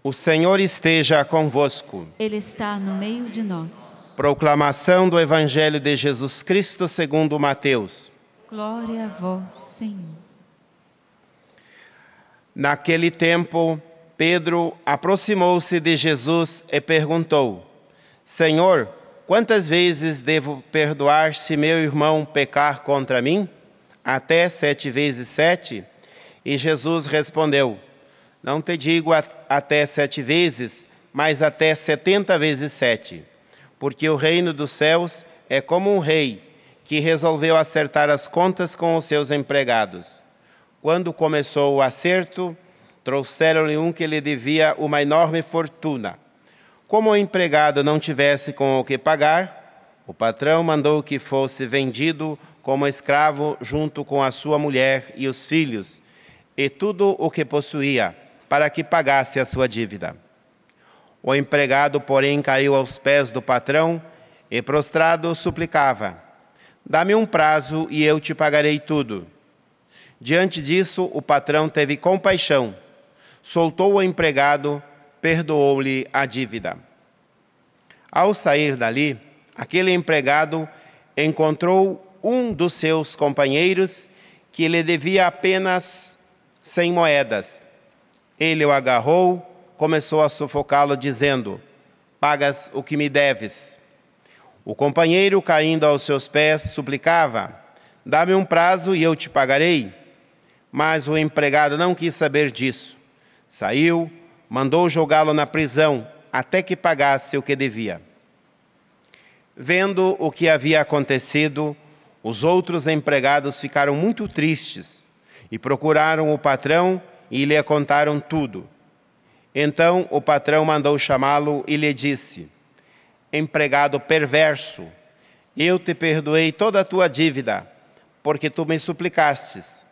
O Senhor esteja convosco. Ele está no meio de nós. Proclamação do Evangelho de Jesus Cristo segundo Mateus. Glória a vós, Senhor. Naquele tempo, Pedro aproximou-se de Jesus e perguntou: Senhor, quantas vezes devo perdoar se meu irmão pecar contra mim? Até 7 vezes 7? E Jesus respondeu: Não te digo até 7 vezes, mas até 70 vezes 7. Porque o reino dos céus é como um rei que resolveu acertar as contas com os seus empregados. Quando começou o acerto, trouxeram-lhe um que lhe devia uma enorme fortuna. Como o empregado não tivesse com o que pagar, o patrão mandou que fosse vendido como escravo junto com a sua mulher e os filhos, e tudo o que possuía, para que pagasse a sua dívida. O empregado, porém, caiu aos pés do patrão e, prostrado, suplicava: Dá-me um prazo e eu te pagarei tudo. Diante disso, o patrão teve compaixão, soltou o empregado, perdoou-lhe a dívida. Ao sair dali, aquele empregado encontrou um dos seus companheiros que lhe devia apenas 100 moedas. Ele o agarrou, começou a sufocá-lo, dizendo: Pagas o que me deves. O companheiro, caindo aos seus pés, suplicava: Dá-me um prazo e eu te pagarei. Mas o empregado não quis saber disso. Saiu, mandou jogá-lo na prisão, até que pagasse o que devia. Vendo o que havia acontecido, os outros empregados ficaram muito tristes e procuraram o patrão e lhe contaram tudo. Então o patrão mandou chamá-lo e lhe disse: Empregado perverso, eu te perdoei toda a tua dívida, porque tu me suplicastes.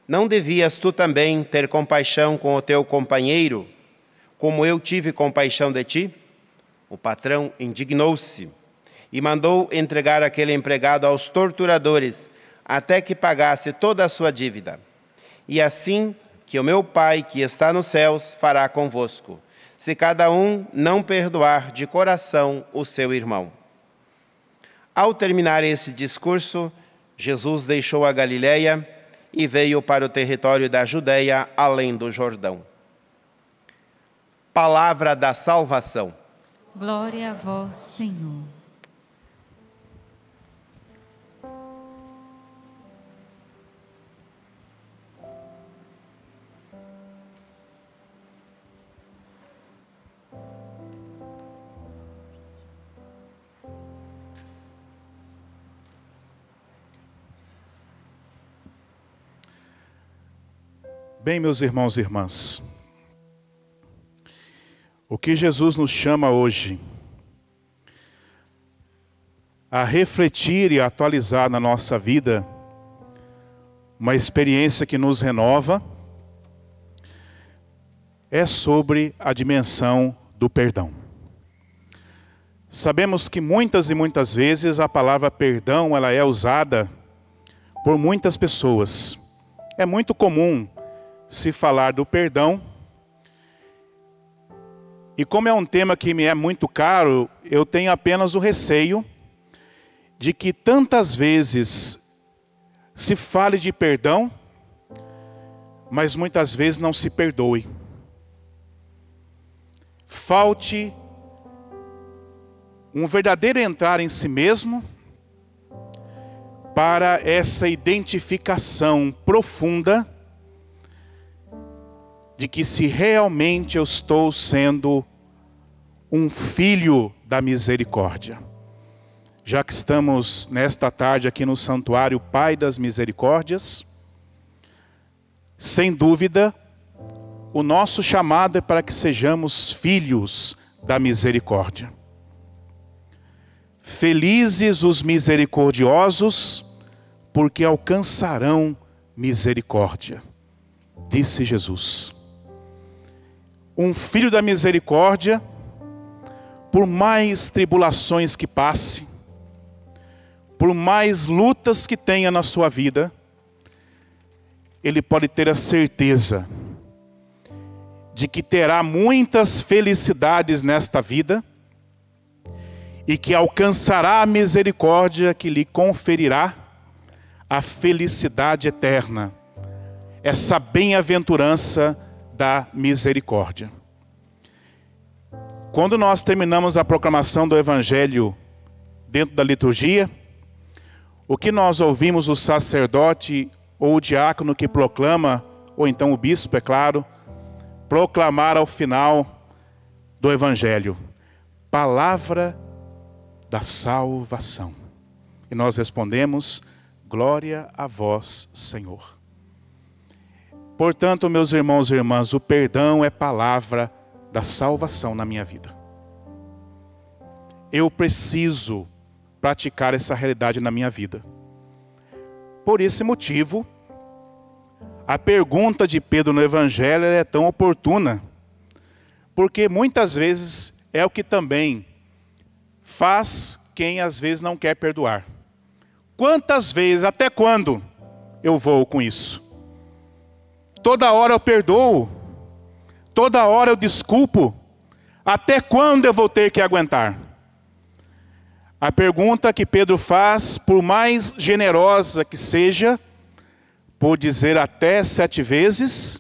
Não devias tu também ter compaixão com o teu companheiro, como eu tive compaixão de ti? O patrão indignou-se e mandou entregar aquele empregado aos torturadores, até que pagasse toda a sua dívida. E assim que o meu Pai, que está nos céus, fará convosco, se cada um não perdoar de coração o seu irmão. Ao terminar esse discurso, Jesus deixou a Galileia e veio para o território da Judeia, além do Jordão. Palavra da salvação. Glória a vós, Senhor. Bem, meus irmãos e irmãs, o que Jesus nos chama hoje a refletir e a atualizar na nossa vida uma experiência que nos renova é sobre a dimensão do perdão. Sabemos que muitas e muitas vezes a palavra perdão ela é usada por muitas pessoas. É muito comum se falar do perdão, e como é um tema que me é muito caro, eu tenho apenas o receio de que tantas vezes se fale de perdão, mas muitas vezes não se perdoe. Falte um verdadeiro entrar em si mesmo para essa identificação profunda de que se realmente eu estou sendo um filho da misericórdia. Já que estamos nesta tarde aqui no Santuário Pai das Misericórdias, sem dúvida, o nosso chamado é para que sejamos filhos da misericórdia. Felizes os misericordiosos, porque alcançarão misericórdia, disse Jesus. Um filho da misericórdia, por mais tribulações que passe, por mais lutas que tenha na sua vida, ele pode ter a certeza de que terá muitas felicidades nesta vida e que alcançará a misericórdia que lhe conferirá a felicidade eterna, essa bem-aventurança da misericórdia. Quando nós terminamos a proclamação do Evangelho dentro da liturgia, o que nós ouvimos o sacerdote ou o diácono que proclama, ou então o bispo, é claro, proclamar ao final do Evangelho: palavra da salvação. E nós respondemos: glória a vós, Senhor. Portanto, meus irmãos e irmãs, o perdão é palavra da salvação na minha vida. Eu preciso praticar essa realidade na minha vida. Por esse motivo, a pergunta de Pedro no Evangelho é tão oportuna, porque muitas vezes é o que também faz quem às vezes não quer perdoar. Quantas vezes, até quando eu vou com isso? Toda hora eu perdoo, toda hora eu desculpo, até quando eu vou ter que aguentar? A pergunta que Pedro faz, por mais generosa que seja, por dizer até 7 vezes,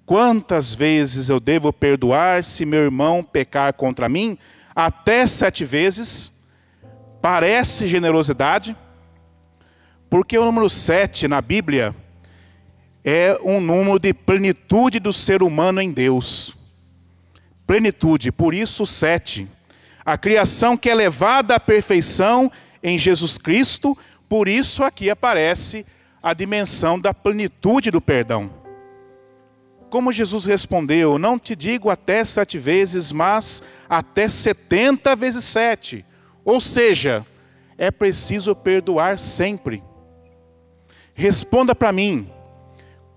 quantas vezes eu devo perdoar se meu irmão pecar contra mim? Até 7 vezes, parece generosidade, porque o número 7 na Bíblia é um número de plenitude do ser humano em Deus. Plenitude, por isso 7. A criação que é levada à perfeição em Jesus Cristo, por isso aqui aparece a dimensão da plenitude do perdão. Como Jesus respondeu: não te digo até 7 vezes, mas até 70 vezes 7. Ou seja, é preciso perdoar sempre. Responda para mim,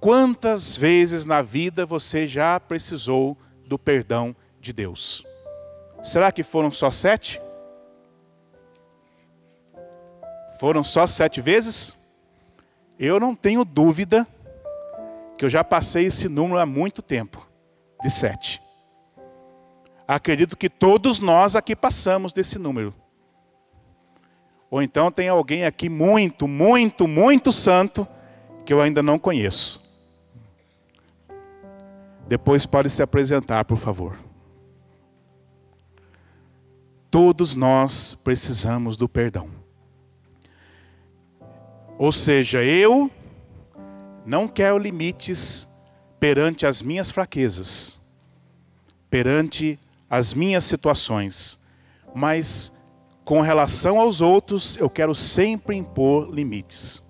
quantas vezes na vida você já precisou do perdão de Deus? Será que foram só 7? Foram só 7 vezes? Eu não tenho dúvida que eu já passei esse número há muito tempo, de 7. Acredito que todos nós aqui passamos desse número. Ou então tem alguém aqui muito, muito, muito santo que eu ainda não conheço. Depois pode se apresentar, por favor. Todos nós precisamos do perdão. Ou seja, eu não quero limites perante as minhas fraquezas, perante as minhas situações, mas com relação aos outros, eu quero sempre impor limites.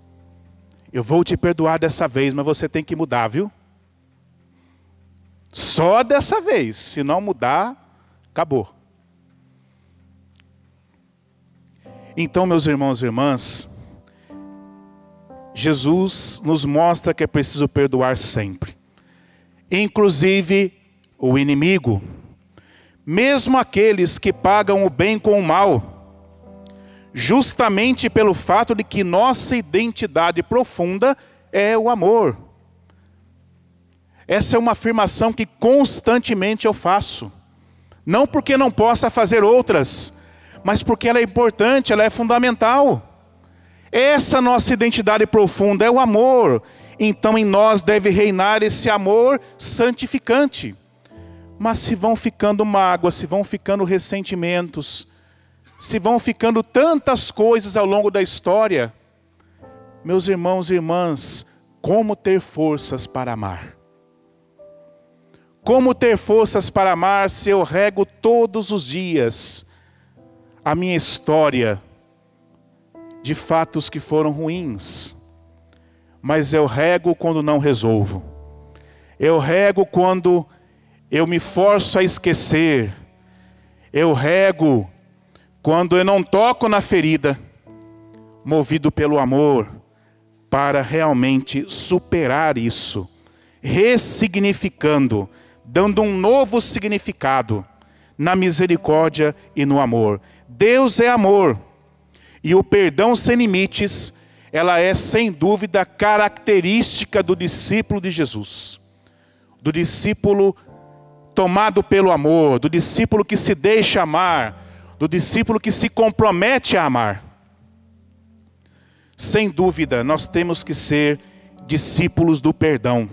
Eu vou te perdoar dessa vez, mas você tem que mudar, viu? Só dessa vez, se não mudar, acabou. Então, meus irmãos e irmãs, Jesus nos mostra que é preciso perdoar sempre. Inclusive o inimigo, mesmo aqueles que pagam o bem com o mal, justamente pelo fato de que nossa identidade profunda é o amor. Essa é uma afirmação que constantemente eu faço. Não porque não possa fazer outras, mas porque ela é importante, ela é fundamental. Essa nossa identidade profunda é o amor. Então em nós deve reinar esse amor santificante. Mas se vão ficando mágoas, se vão ficando ressentimentos, se vão ficando tantas coisas ao longo da história, meus irmãos e irmãs, como ter forças para amar? Como ter forças para amar se eu rego todos os dias a minha história de fatos que foram ruins? Mas eu rego quando não resolvo. Eu rego quando eu me forço a esquecer. Eu rego quando eu não toco na ferida, movido pelo amor, para realmente superar isso, ressignificando, dando um novo significado na misericórdia e no amor. Deus é amor, e o perdão sem limites, ela é sem dúvida característica do discípulo de Jesus. do discípulo tomado pelo amor, do discípulo que se deixa amar, do discípulo que se compromete a amar. Sem dúvida, nós temos que ser discípulos do perdão.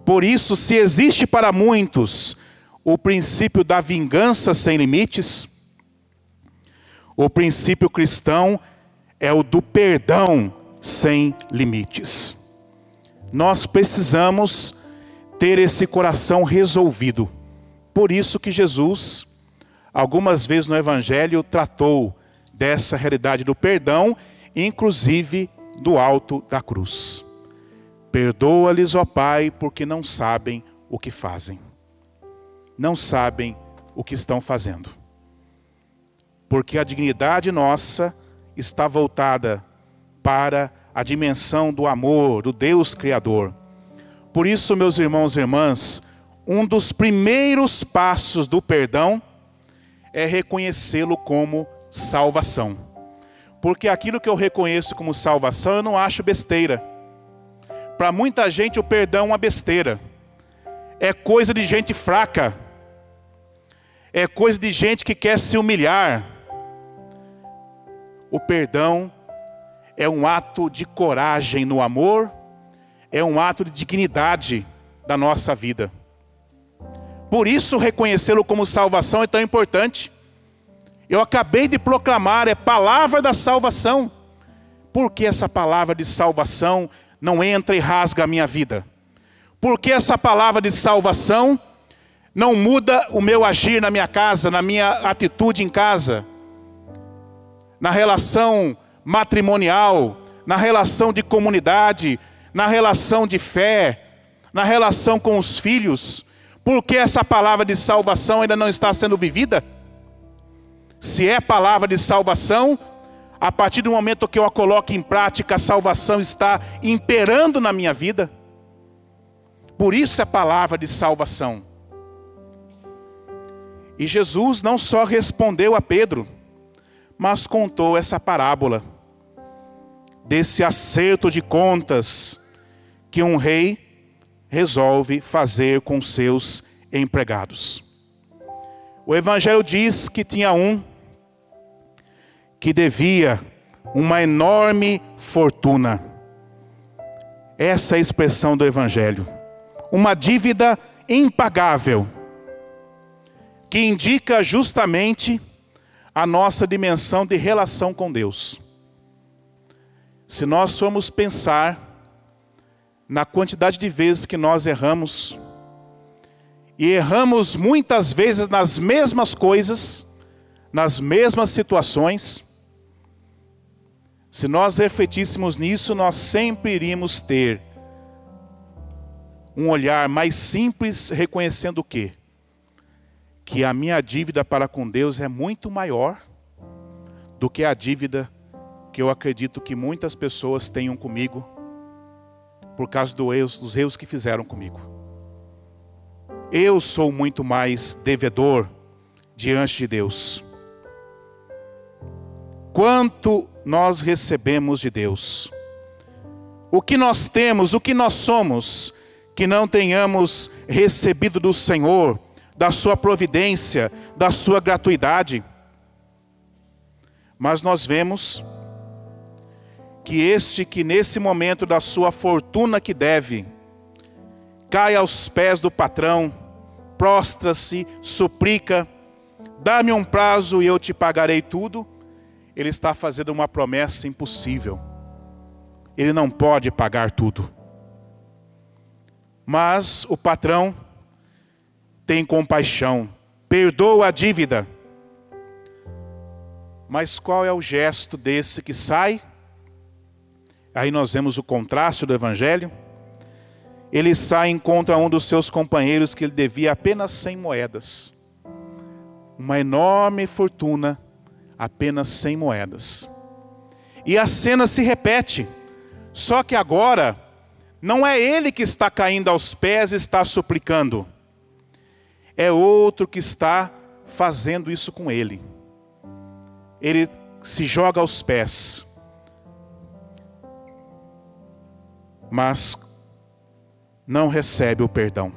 Por isso, se existe para muitos o princípio da vingança sem limites, o princípio cristão é o do perdão sem limites. Nós precisamos ter esse coração resolvido. Por isso que Jesus, algumas vezes no Evangelho, tratou dessa realidade do perdão, inclusive do alto da cruz. Perdoa-lhes, ó Pai, porque não sabem o que fazem. Não sabem o que estão fazendo. Porque a dignidade nossa está voltada para a dimensão do amor, do Deus Criador. Por isso, meus irmãos e irmãs, um dos primeiros passos do perdão é reconhecê-lo como salvação. Porque aquilo que eu reconheço como salvação, eu não acho besteira. Para muita gente o perdão é uma besteira. É coisa de gente fraca. É coisa de gente que quer se humilhar. O perdão é um ato de coragem no amor, é um ato de dignidade da nossa vida. Por isso reconhecê-lo como salvação é tão importante. Eu acabei de proclamar, é palavra da salvação. Por que essa palavra de salvação não entra e rasga a minha vida? Por que essa palavra de salvação não muda o meu agir na minha casa, na minha atitude em casa, na relação matrimonial, na relação de comunidade, na relação de fé, na relação com os filhos? Por que essa palavra de salvação ainda não está sendo vivida? Se é palavra de salvação, a partir do momento que eu a coloco em prática, a salvação está imperando na minha vida. Por isso é palavra de salvação. E Jesus não só respondeu a Pedro, mas contou essa parábola desse acerto de contas que um rei resolve fazer com seus empregados. O Evangelho diz que tinha um que devia uma enorme fortuna. Essa é a expressão do Evangelho. Uma dívida impagável, que indica justamente a nossa dimensão de relação com Deus. Se nós formos pensar na quantidade de vezes que nós erramos, e erramos muitas vezes nas mesmas coisas, nas mesmas situações, se nós refletíssemos nisso, nós sempre iríamos ter um olhar mais simples, reconhecendo o quê? Que a minha dívida para com Deus é muito maior do que a dívida que eu acredito que muitas pessoas tenham comigo, por causa dos erros que fizeram comigo. Eu sou muito mais devedor diante de Deus. Quanto nós recebemos de Deus? O que nós temos, o que nós somos, que não tenhamos recebido do Senhor, da sua providência, da sua gratuidade? Mas nós vemos que nesse momento da sua fortuna que deve, cai aos pés do patrão, prostra-se, suplica, dá-me um prazo e eu te pagarei tudo. Ele está fazendo uma promessa impossível. Ele não pode pagar tudo. Mas o patrão tem compaixão, perdoa a dívida. Mas qual é o gesto desse que sai? Aí nós vemos o contraste do Evangelho. Ele sai e encontra um dos seus companheiros que ele devia apenas 100 moedas. Uma enorme fortuna, apenas 100 moedas. E a cena se repete. Só que agora, não é ele que está caindo aos pés e está suplicando. É outro que está fazendo isso com ele. Ele se joga aos pés. Mas não recebe o perdão.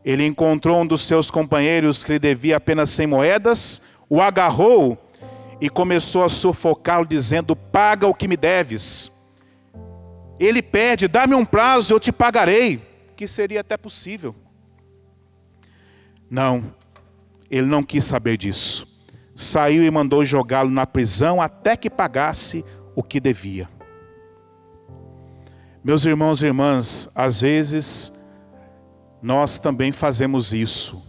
Ele encontrou um dos seus companheiros que lhe devia apenas 100 moedas, o agarrou e começou a sufocá-lo, dizendo: paga o que me deves. Ele pede: dá-me um prazo, eu te pagarei, que seria até possível. Não, ele não quis saber disso. Saiu e mandou jogá-lo na prisão até que pagasse o que devia. Meus irmãos e irmãs, às vezes nós também fazemos isso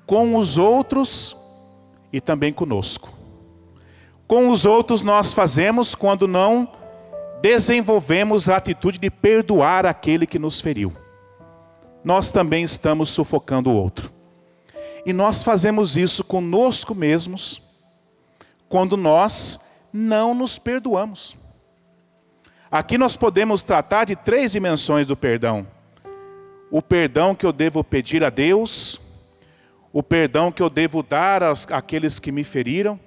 com os outros e também conosco. Com os outros nós fazemos quando não desenvolvemos a atitude de perdoar aquele que nos feriu. Nós também estamos sufocando o outro. E nós fazemos isso conosco mesmos quando nós não nos perdoamos. Aqui nós podemos tratar de 3 dimensões do perdão. O perdão que eu devo pedir a Deus, o perdão que eu devo dar àqueles que me feriram,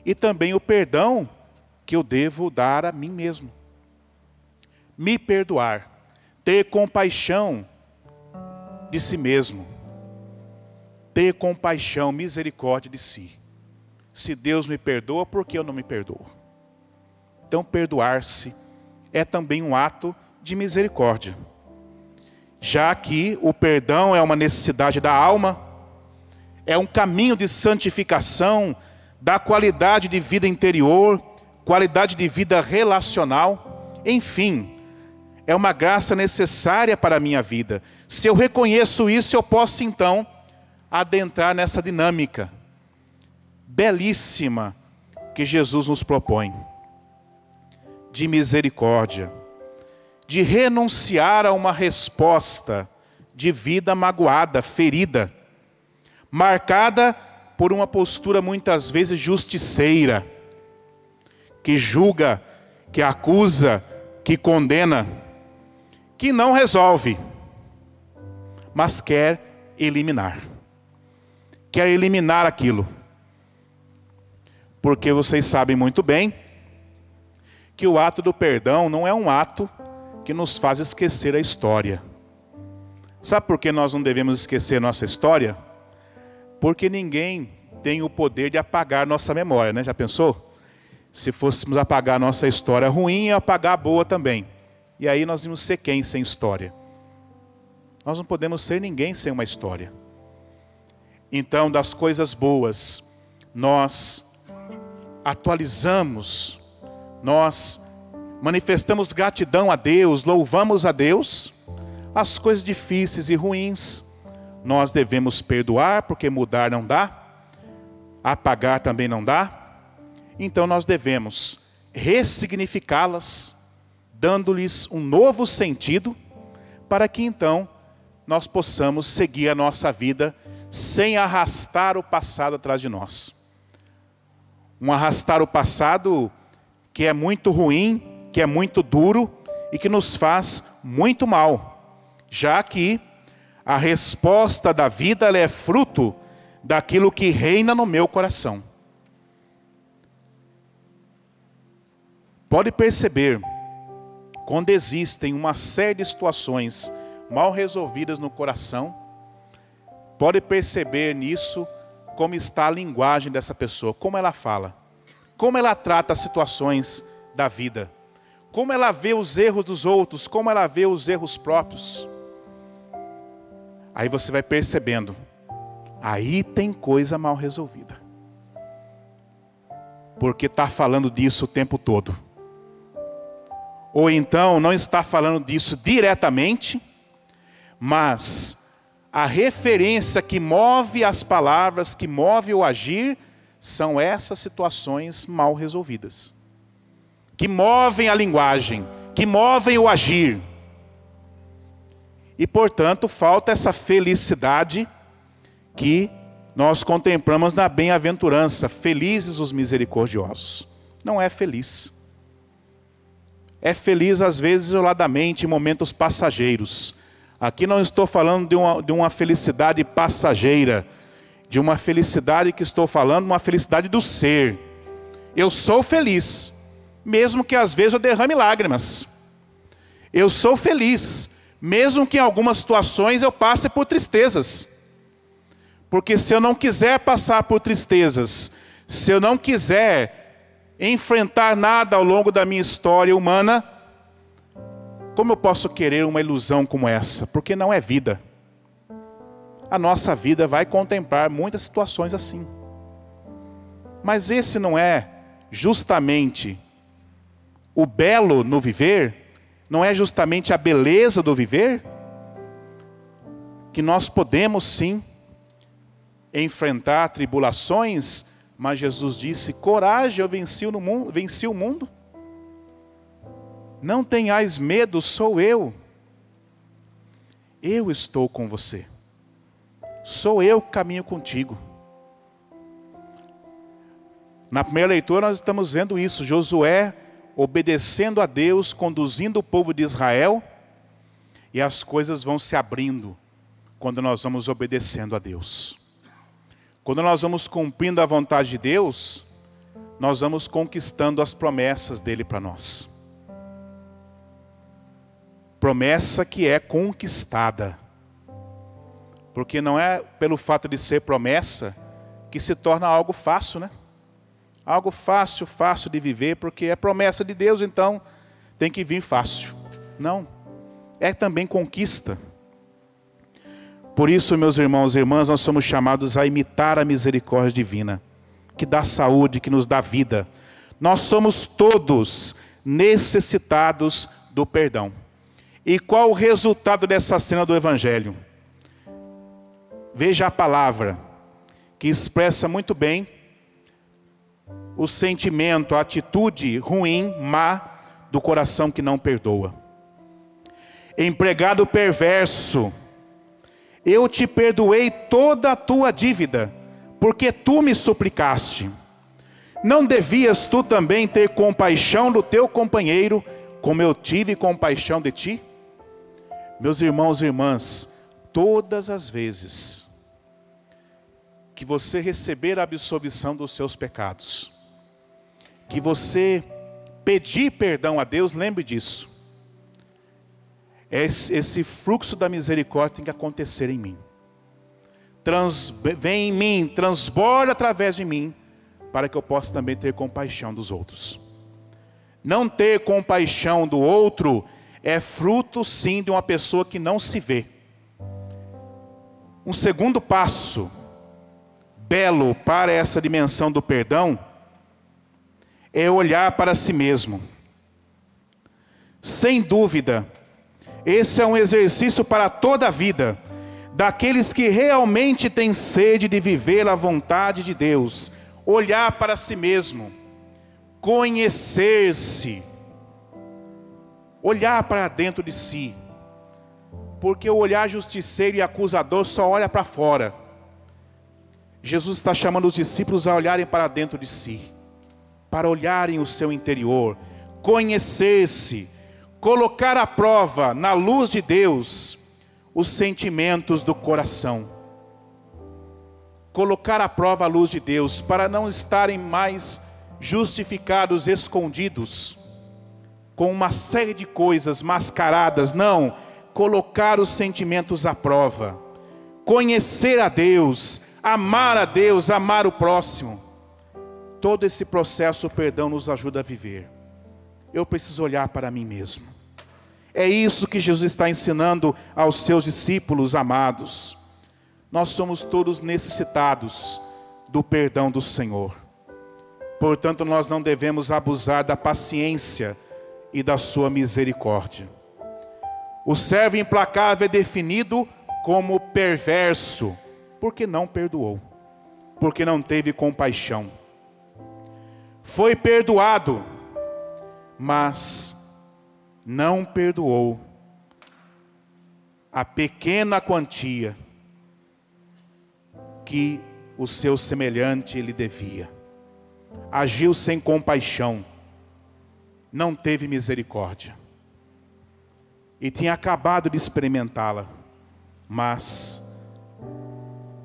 e também o perdão que eu devo dar a mim mesmo. Me perdoar, ter compaixão de si mesmo, ter compaixão, misericórdia de si. Se Deus me perdoa, por que eu não me perdoo? Então perdoar-se é também um ato de misericórdia. Já que o perdão é uma necessidade da alma, é um caminho de santificação, da qualidade de vida interior, qualidade de vida relacional, enfim, é uma graça necessária para a minha vida. Se eu reconheço isso, eu posso então adentrar nessa dinâmica belíssima que Jesus nos propõe, de misericórdia, de renunciar a uma resposta de vida magoada, ferida, marcada por uma postura muitas vezes justiceira, que julga, que acusa, que condena, que não resolve, mas quer eliminar. Quer eliminar aquilo. Porque vocês sabem muito bem que o ato do perdão não é um ato que nos faz esquecer a história. Sabe por que nós não devemos esquecer nossa história? Porque ninguém tem o poder de apagar nossa memória, né? Já pensou? Se fôssemos apagar nossa história ruim, ia apagar a boa também. E aí nós íamos ser quem sem história? Nós não podemos ser ninguém sem uma história. Então, das coisas boas, nós atualizamos, nós manifestamos gratidão a Deus, louvamos a Deus. As coisas difíceis e ruins, nós devemos perdoar, porque mudar não dá, apagar também não dá. Então nós devemos ressignificá-las, dando-lhes um novo sentido, para que então nós possamos seguir a nossa vida sem arrastar o passado atrás de nós. Um arrastar o passado que é muito ruim, que é muito duro e que nos faz muito mal, já que a resposta da vida ela é fruto daquilo que reina no meu coração. Pode perceber, quando existem uma série de situações mal resolvidas no coração, pode perceber nisso como está a linguagem dessa pessoa, como ela fala, como ela trata as situações da vida, como ela vê os erros dos outros, como ela vê os erros próprios. Aí você vai percebendo, aí tem coisa mal resolvida, porque está falando disso o tempo todo. Ou então não está falando disso diretamente, mas a referência que move as palavras, que move o agir, são essas situações mal resolvidas, que movem a linguagem, que movem o agir. E portanto falta essa felicidade que nós contemplamos na bem-aventurança. Felizes os misericordiosos. Não é feliz. É feliz às vezes isoladamente, em momentos passageiros. Aqui não estou falando de uma felicidade passageira, de uma felicidade que estou falando, uma felicidade do ser. Eu sou feliz, mesmo que às vezes eu derrame lágrimas. Eu sou feliz, mesmo que em algumas situações eu passe por tristezas. Porque se eu não quiser passar por tristezas, se eu não quiser enfrentar nada ao longo da minha história humana, como eu posso querer uma ilusão como essa? Porque não é vida. A nossa vida vai contemplar muitas situações assim. Mas esse não é justamente o belo no viver? Não é justamente a beleza do viver? Que nós podemos sim enfrentar tribulações, mas Jesus disse: coragem, eu venci o mundo. Não tenhais medo, sou eu. Eu estou com você. Sou eu que caminho contigo. Na primeira leitura nós estamos vendo isso. Josué obedecendo a Deus, conduzindo o povo de Israel. E as coisas vão se abrindo quando nós vamos obedecendo a Deus. Quando nós vamos cumprindo a vontade de Deus, nós vamos conquistando as promessas dele para nós. Promessa que é conquistada. Porque não é pelo fato de ser promessa que se torna algo fácil, né? Algo fácil de viver, porque é promessa de Deus, então tem que vir fácil. Não, é também conquista. Por isso, meus irmãos e irmãs, nós somos chamados a imitar a misericórdia divina, que dá saúde, que nos dá vida. Nós somos todos necessitados do perdão. E qual o resultado dessa cena do Evangelho? Veja a palavra, que expressa muito bem o sentimento, a atitude ruim, má, do coração que não perdoa. Empregado perverso, eu te perdoei toda a tua dívida, porque tu me suplicaste. Não devias tu também ter compaixão do teu companheiro, como eu tive compaixão de ti? Meus irmãos e irmãs, todas as vezes que você receber a absolvição dos seus pecados, que você pedir perdão a Deus, lembre disso. Esse fluxo da misericórdia tem que acontecer em mim. Vem em mim, transborda através de mim, para que eu possa também ter compaixão dos outros. Não ter compaixão do outro é fruto sim de uma pessoa que não se vê. Um segundo passo belo para essa dimensão do perdão é olhar para si mesmo. Sem dúvida, esse é um exercício para toda a vida, daqueles que realmente têm sede de viver a vontade de Deus. Olhar para si mesmo, conhecer-se, olhar para dentro de si, porque o olhar justiceiro e acusador só olha para fora. Jesus está chamando os discípulos a olharem para dentro de si, para olharem o seu interior, conhecer-se, colocar à prova, na luz de Deus, os sentimentos do coração. Colocar à prova a luz de Deus, para não estarem mais justificados, escondidos, com uma série de coisas mascaradas. Não, colocar os sentimentos à prova. Conhecer a Deus, amar o próximo. Todo esse processo, o perdão nos ajuda a viver. Eu preciso olhar para mim mesmo. É isso que Jesus está ensinando aos seus discípulos amados. Nós somos todos necessitados do perdão do Senhor. Portanto, nós não devemos abusar da paciência e da sua misericórdia. O servo implacável é definido como perverso, porque não perdoou, porque não teve compaixão. Foi perdoado, mas não perdoou a pequena quantia que o seu semelhante lhe devia. Agiu sem compaixão, não teve misericórdia. E tinha acabado de experimentá-la, mas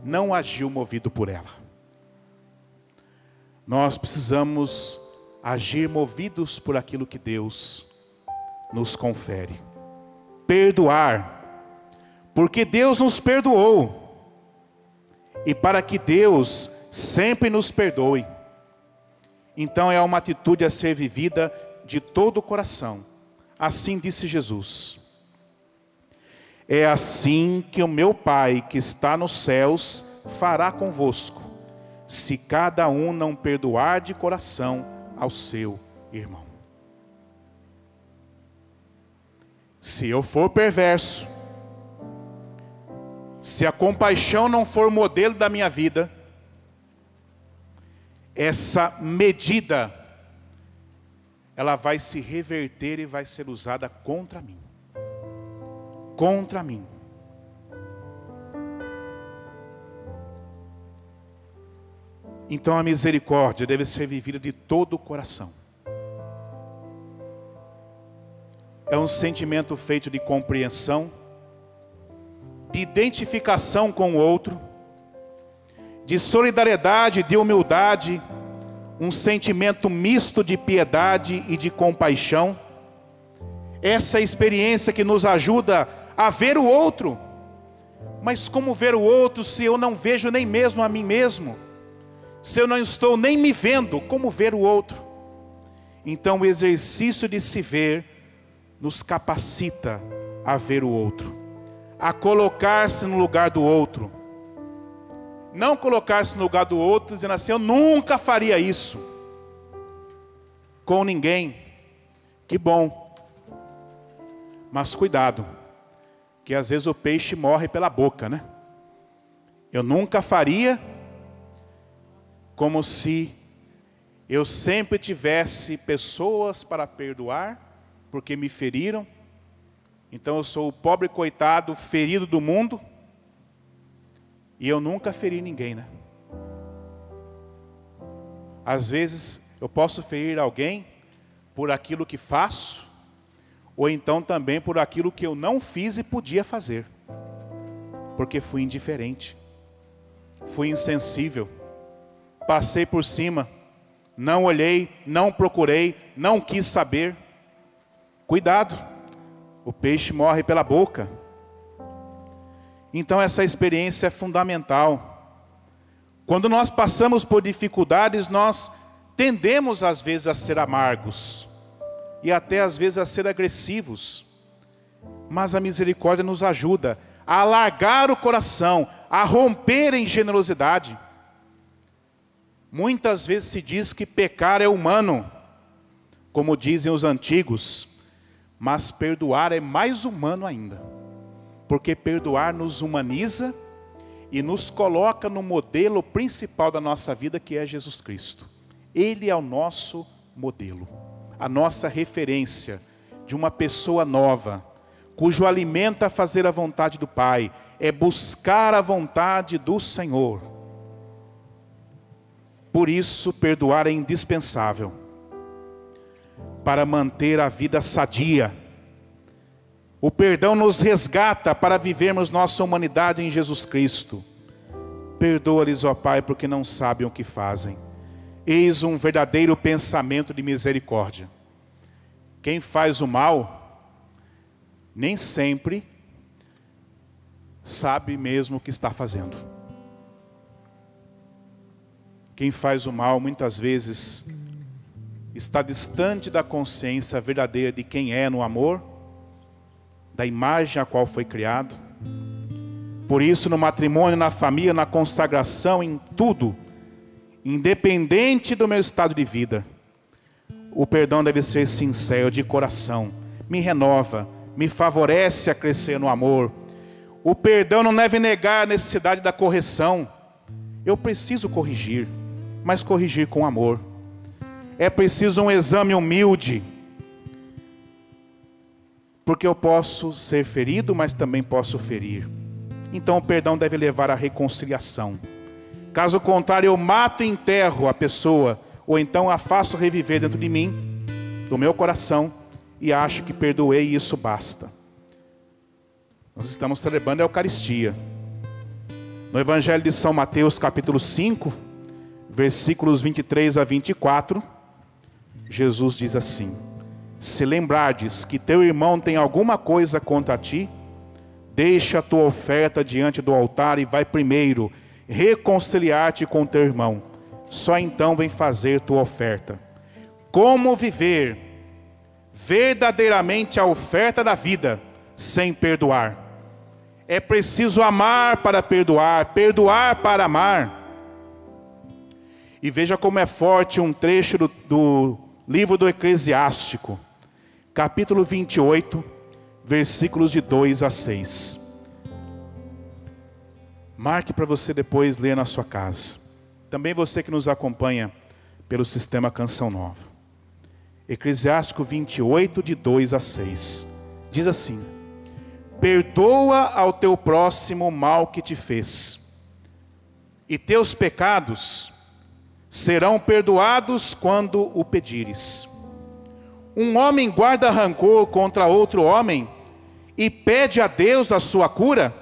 não agiu movido por ela. Nós precisamos agir movidos por aquilo que Deus nos confere. perdoar, porque Deus nos perdoou, e para que Deus sempre nos perdoe. Então é uma atitude a ser vivida de todo o coração. Assim disse Jesus: é assim que o meu Pai que está nos céus fará convosco, se cada um não perdoar de coração ao seu irmão. Se eu for perverso, se a compaixão não for o modelo da minha vida, essa medida, ela vai se reverter e vai ser usada contra mim. Contra mim. Então a misericórdia deve ser vivida de todo o coração. É um sentimento feito de compreensão, de identificação com o outro, de solidariedade, de humildade, um sentimento misto de piedade e de compaixão. Essa experiência que nos ajuda a ver o outro. Mas como ver o outro se eu não vejo nem mesmo a mim mesmo? Se eu não estou nem me vendo, como ver o outro? Então o exercício de se ver nos capacita a ver o outro, a colocar-se no lugar do outro. Não colocar-se no lugar do outro dizendo assim: eu nunca faria isso com ninguém. Que bom. Mas cuidado, que às vezes o peixe morre pela boca, né? Eu nunca faria, como se eu sempre tivesse pessoas para perdoar, porque me feriram. Então eu sou o pobre coitado ferido do mundo, e eu nunca feri ninguém, né? Às vezes eu posso ferir alguém por aquilo que faço, ou então também por aquilo que eu não fiz e podia fazer, porque fui indiferente, fui insensível, passei por cima, não olhei, não procurei, não quis saber. Cuidado, o peixe morre pela boca. Então essa experiência é fundamental. Quando nós passamos por dificuldades, nós tendemos às vezes a ser amargos, e até às vezes a ser agressivos. Mas a misericórdia nos ajuda a alargar o coração, a romper em generosidade. Muitas vezes se diz que pecar é humano, como dizem os antigos, mas perdoar é mais humano ainda, porque perdoar nos humaniza e nos coloca no modelo principal da nossa vida, que é Jesus Cristo. Ele é o nosso modelo, a nossa referência de uma pessoa nova, cujo alimento é fazer a vontade do Pai, é buscar a vontade do Senhor. Por isso, perdoar é indispensável para manter a vida sadia. O perdão nos resgata para vivermos nossa humanidade em Jesus Cristo. Perdoa-lhes, ó Pai, porque não sabem o que fazem. Eis um verdadeiro pensamento de misericórdia. Quem faz o mal, nem sempre sabe mesmo o que está fazendo. Quem faz o mal, muitas vezes, está distante da consciência verdadeira de quem é no amor, da imagem a qual foi criado. Por isso, no matrimônio, na família, na consagração, em tudo, independente do meu estado de vida, o perdão deve ser sincero, de coração. Me renova, me favorece a crescer no amor. O perdão não deve negar a necessidade da correção. Eu preciso corrigir, mas corrigir com amor. É preciso um exame humilde, porque eu posso ser ferido, mas também posso ferir. Então o perdão deve levar à reconciliação. Caso contrário, eu mato e enterro a pessoa, ou então a faço reviver dentro de mim, do meu coração, e acho que perdoei e isso basta. Nós estamos celebrando a Eucaristia. No Evangelho de São Mateus, capítulo 5, versículos 23 a 24, Jesus diz assim: se lembrardes que teu irmão tem alguma coisa contra ti, deixa a tua oferta diante do altar e vai primeiro reconciliar-te com teu irmão. Só então vem fazer tua oferta. Como viver verdadeiramente a oferta da vida sem perdoar? É preciso amar para perdoar, perdoar para amar. E veja como é forte um trecho do livro do Eclesiástico, capítulo 28, versículos de 2 a 6. Marque para você depois ler na sua casa. Também você que nos acompanha pelo sistema Canção Nova. Eclesiástico 28, de 2 a 6. Diz assim: perdoa ao teu próximo o mal que te fez, e teus pecados serão perdoados quando o pedires. Um homem guarda rancor contra outro homem e pede a Deus a sua cura?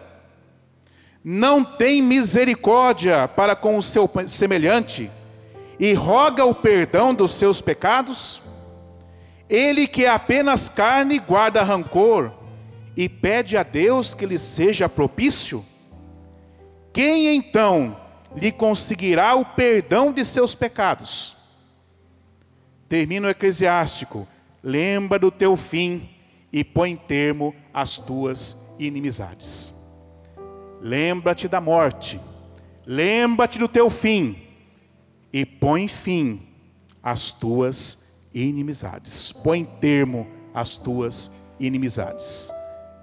Não tem misericórdia para com o seu semelhante e roga o perdão dos seus pecados? Ele que é apenas carne guarda rancor e pede a Deus que lhe seja propício? Quem então lhe conseguirá o perdão de seus pecados? Termina o Eclesiástico: lembra do teu fim e põe termo às tuas inimizades. Lembra-te da morte, lembra-te do teu fim e põe fim às tuas inimizades. Põe termo às tuas inimizades,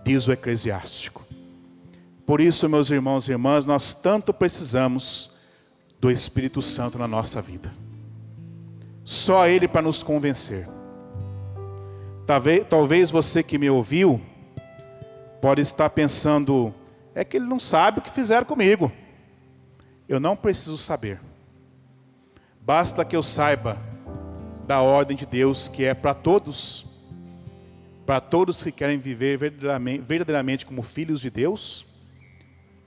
diz o Eclesiástico. Por isso, meus irmãos e irmãs, nós tanto precisamos do Espírito Santo na nossa vida. Só Ele para nos convencer. Talvez você que me ouviu pode estar pensando: é que ele não sabe o que fizeram comigo. Eu não preciso saber. Basta que eu saiba da ordem de Deus, que é para todos que querem viver verdadeiramente como filhos de Deus.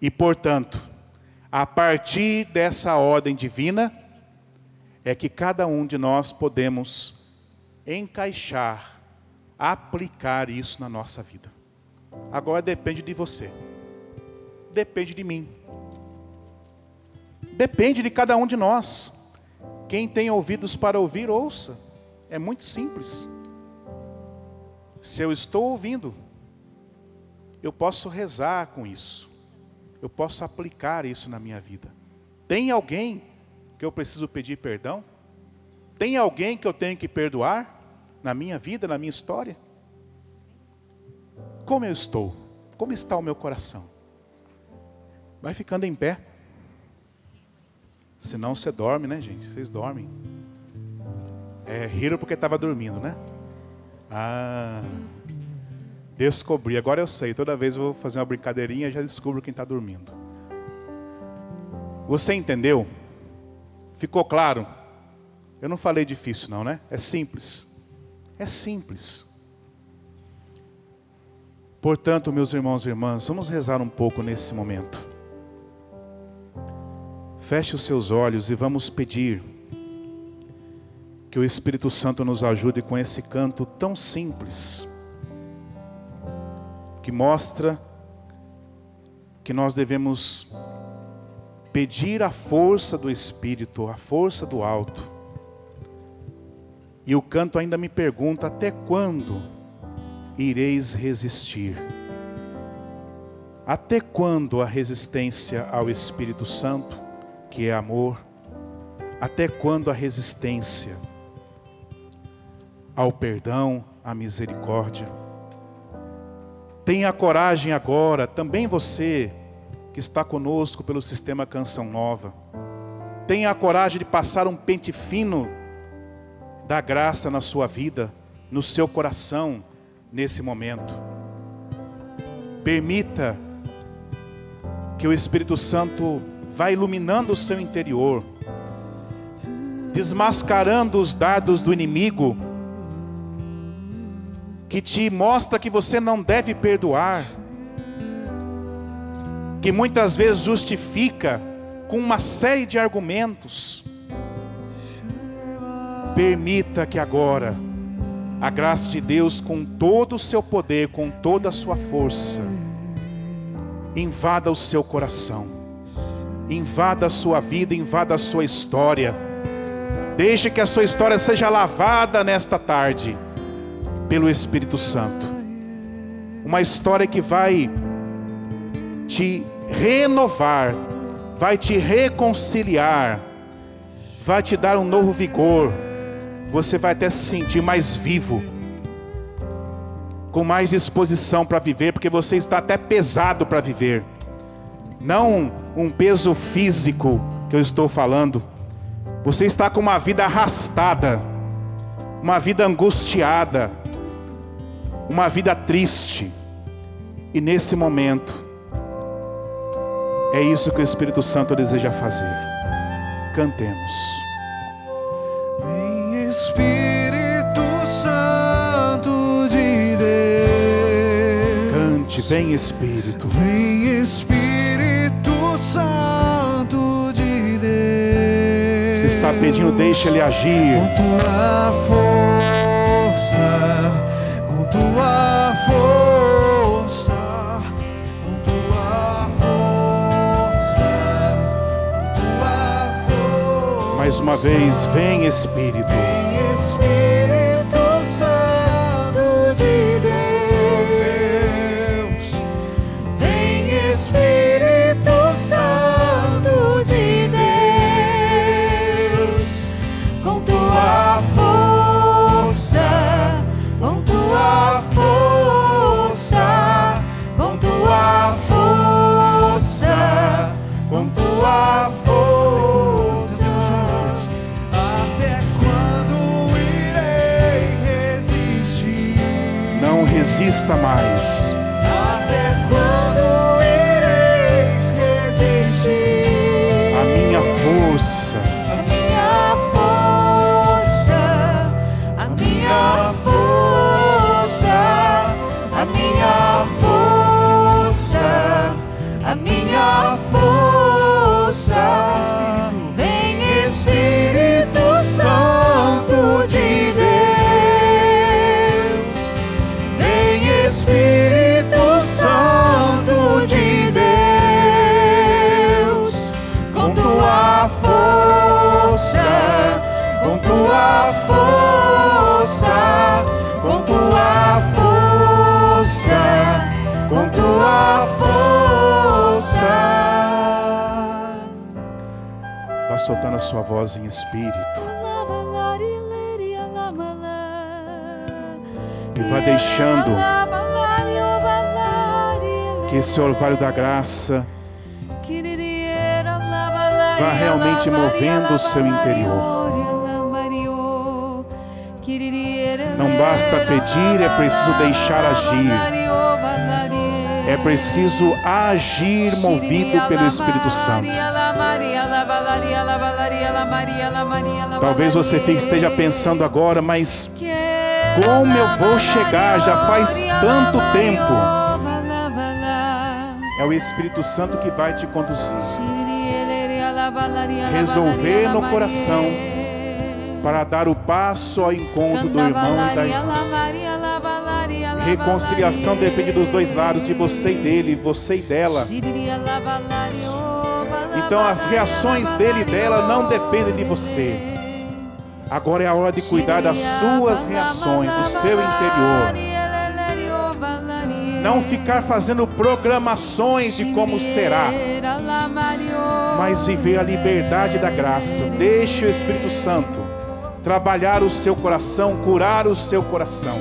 E, portanto, a partir dessa ordem divina, é que cada um de nós podemos encaixar, aplicar isso na nossa vida. Agora depende de você. Depende de mim. Depende de cada um de nós. Quem tem ouvidos para ouvir, ouça. É muito simples. Se eu estou ouvindo, eu posso rezar com isso. Eu posso aplicar isso na minha vida. Tem alguém que eu preciso pedir perdão? Tem alguém que eu tenho que perdoar na minha vida, na minha história? Como eu estou? Como está o meu coração? Vai ficando em pé. Senão você dorme, né, gente? Vocês dormem. Riram porque estava dormindo, né? Descobri. Agora eu sei. Toda vez eu vou fazer uma brincadeirinha e já descubro quem está dormindo. Você entendeu? Ficou claro? Eu não falei difícil não, né? É simples. É simples. Portanto, meus irmãos e irmãs, vamos rezar um pouco nesse momento. Feche os seus olhos e vamos pedir que o Espírito Santo nos ajude com esse canto tão simples, que mostra que nós devemos pedir a força do Espírito, a força do alto. E o canto ainda me pergunta: até quando ireis resistir? Até quando a resistência ao Espírito Santo, que é amor? Até quando a resistência ao perdão, à misericórdia? Tenha coragem agora, também você que está conosco pelo sistema Canção Nova. Tenha a coragem de passar um pente fino da graça na sua vida, no seu coração, nesse momento. Permita que o Espírito Santo vá iluminando o seu interior, desmascarando os dardos do inimigo, que te mostra que você não deve perdoar, que muitas vezes justifica com uma série de argumentos. Permita que agora a graça de Deus com todo o seu poder, com toda a sua força, invada o seu coração, invada a sua vida, invada a sua história. Deixe que a sua história seja lavada nesta tarde pelo Espírito Santo. Uma história que vai te renovar, vai te reconciliar, vai te dar um novo vigor. Você vai até se sentir mais vivo, com mais disposição para viver, porque você está até pesado para viver. Não um peso físico que eu estou falando. Você está com uma vida arrastada, uma vida angustiada, uma vida triste. E nesse momento, é isso que o Espírito Santo deseja fazer. Cantemos. Vem Espírito Santo de Deus. Cante, vem Espírito. Vem Espírito Santo de Deus. Se está pedindo, deixa Ele agir. Com tua força, com tua força, com tua força, com tua força. Mais uma vez, vem Espírito. Vem Espírito Santo de Deus. Vem Espírito Santo de Deus. Com tua força, com tua força, com tua força, com tua força. Até quando irei resistir? Não resista mais. Até quando irei resistir? A minha força, A minha força, a minha força, a minha força, a minha força. Vem Espírito Santo de Deus. Vem Espírito Santo de Deus. Com tua força, com tua força, com tua força, com tua força. vá soltando a sua voz em Espírito. E vá deixando que esse orvalho da graça vá realmente movendo o seu interior. Não basta pedir, é preciso deixar agir. É preciso agir movido pelo Espírito Santo. Talvez você esteja pensando agora, mas como eu vou chegar? Já faz tanto tempo. É o Espírito Santo que vai te conduzir. Resolver no coração para dar o passo ao encontro do irmão e da irmã. Reconciliação depende dos dois lados, de você e dele, você e dela. Então as reações dele e dela não dependem de você. Agora é a hora de cuidar das suas reações, do seu interior. Não ficar fazendo programações de como será, mas viver a liberdade da graça. Deixe o Espírito Santo trabalhar o seu coração, curar o seu coração.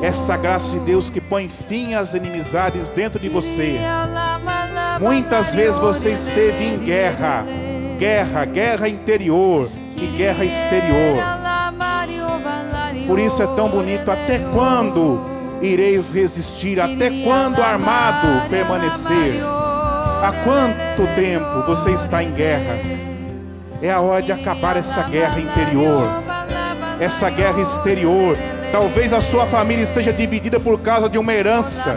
Essa graça de Deus que põe fim às inimizades dentro de você. Muitas vezes você esteve em guerra interior e guerra exterior. Por isso é tão bonito. Até quando ireis resistir? Até quando armado permanecer? Há quanto tempo você está em guerra? É a hora de acabar essa guerra interior, essa guerra exterior. Talvez a sua família esteja dividida por causa de uma herança.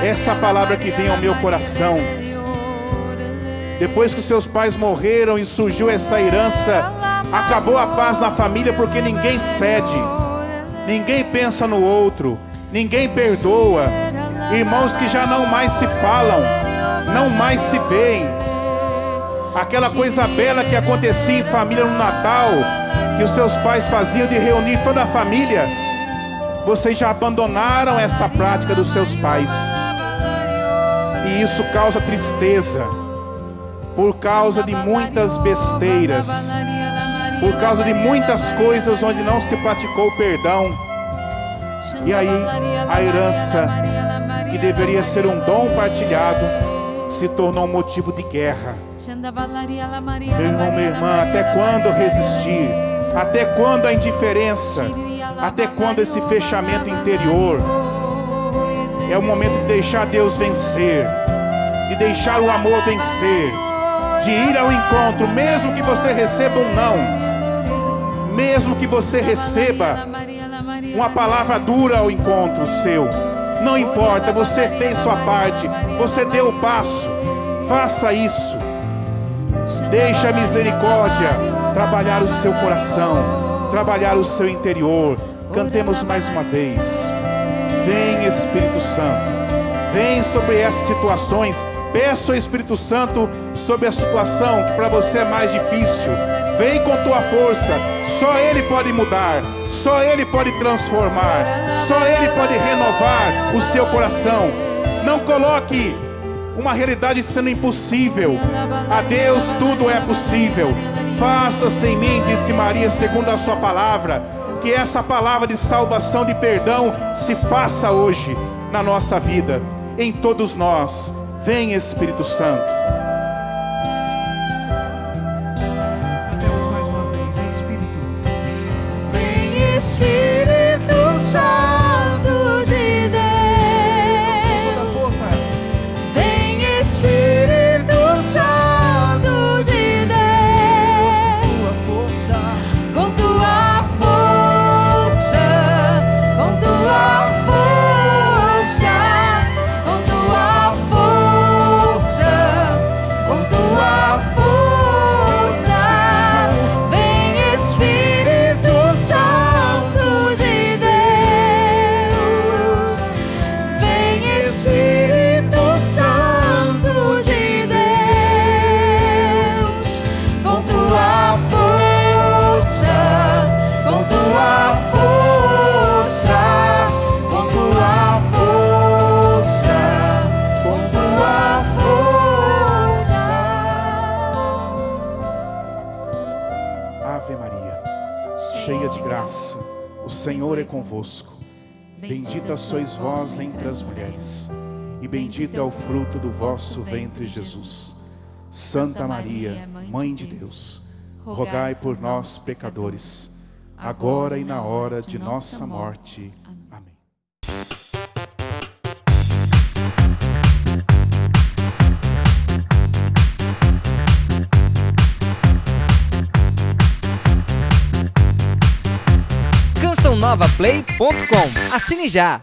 Essa palavra que vem ao meu coração. Depois que seus pais morreram e surgiu essa herança Acabou a paz na família porque ninguém cede, ninguém pensa no outro, ninguém perdoa. Irmãos que já não mais se falam, não mais se veem. Aquela coisa bela que acontecia em família no Natal, que os seus pais faziam de reunir toda a família, vocês já abandonaram essa prática dos seus pais. E isso causa tristeza, por causa de muitas besteiras, por causa de muitas coisas onde não se praticou o perdão. E aí a herança, que deveria ser um dom partilhado, se tornou um motivo de guerra. Meu irmão, minha irmã, até quando resistir? Até quando a indiferença? Até quando esse fechamento interior? É o momento de deixar Deus vencer, de deixar o amor vencer, de ir ao encontro, mesmo que você receba um não, mesmo que você receba uma palavra dura ao encontro seu. Não importa, você fez sua parte, você deu o passo, faça isso. Deixe a misericórdia trabalhar o seu coração, trabalhar o seu interior. Cantemos mais uma vez. Vem, Espírito Santo, vem sobre essas situações. Peça ao Espírito Santo sobre a situação que para você é mais difícil. Vem com tua força. Só Ele pode mudar, só Ele pode transformar, só Ele pode renovar o seu coração. Não coloque uma realidade sendo impossível. A Deus tudo é possível. Faça-se em mim, disse Maria, segundo a sua palavra. Que essa palavra de salvação, de perdão, se faça hoje na nossa vida, em todos nós. Vem, Espírito Santo. Cantemos mais uma vez. Vem, Espírito. Vem, Espírito Santo de Deus. Com toda a força. Vem, Espírito Santo de Deus. Com tua força. Com tua força. Com tua força. Com tua força. Vem, Espírito Santo de Deus. Vem, Espírito Santo de Deus. Com tua força. Com tua força. Com tua força. Com tua força. Ave Maria, cheia de graça, o Senhor é convosco. Bendita sois vós entre as mulheres, e bendito é o fruto do vosso ventre, Jesus. Santa Maria, Mãe de Deus, rogai por nós, pecadores, agora e na hora de nossa morte. Amém. cançãonovaplay.com. Assine já!